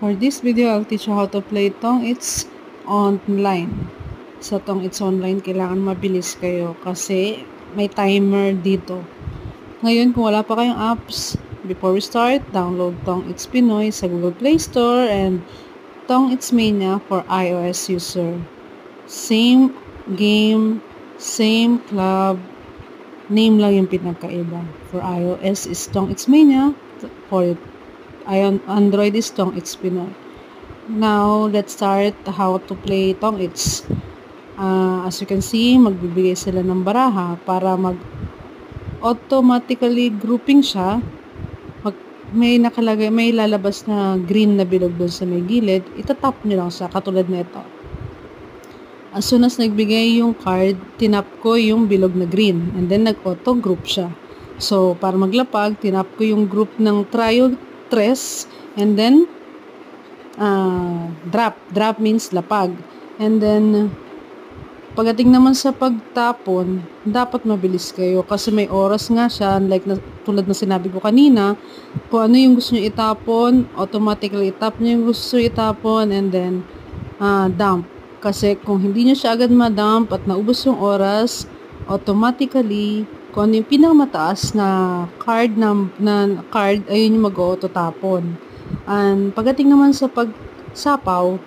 For this video, I'll teach you how to play Tong It's Online. Sa Tong It's Online, kailangan mabilis kayo kasi may timer dito. Ngayon, kung wala pa kayong apps, before we start, download Tong It's Pinoy sa Google Play Store and Tong It's Mania for iOS user. Same game, same club, name lang yung pinagkaiba. For iOS is Tong It's Mania, for Android is Tong It's Pinoy. Now, let's start how to play Tong It's. As you can see, magbibigay sila ng baraha para automatically grouping siya. May nakalagay, may lalabas na green na bilog doon sa may gilid. Itatap nyo lang siya, katulad na ito. As soon as nagbigay yung card, tinap ko yung bilog na green. And then, nag-auto group siya. So, para maglapag, tinap ko yung group ng trio, tres, and then, drop. Drop means lapag. And then, pagdating naman sa pagtapon, dapat mabilis kayo kasi may oras nga siya, like tulad na sinabi ko kanina, kung ano yung gusto nyo itapon, automatically itap nyo yung gusto nyo itapon, and then, dump. Kasi kung hindi nyo siya agad ma-dump at naubos yung oras, automatically, kung ano yung pinakamataas na card, ayun yung mag-auto tapon. And pagdating naman sa pagsapaw,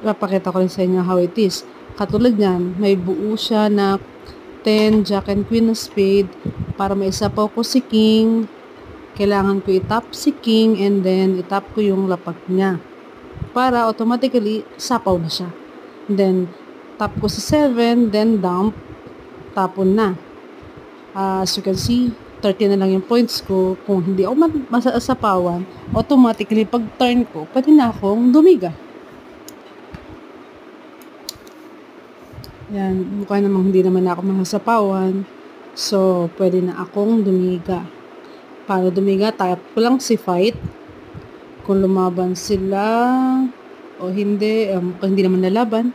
papakita ko rin sa inyo how it is. Katulad yan, may buo siya na 10, Jack and Queen na spade. Para maisapaw ko si King, kailangan ko itap si King and then itap ko yung lapag niya. Para automatically, sapaw na siya. Then, tap ko si 7, then dump, tapon na. As you can see, 30 na lang yung points ko. Kung hindi ako masasapawan, automatically, pag turn ko, pwede na akong dumiga. Yan, mukha namang hindi naman ako masasapawan. So, pwede na akong dumiga. Para dumiga, tap ko lang si fight. Kung lumaban sila o hindi, kung hindi naman nalaban,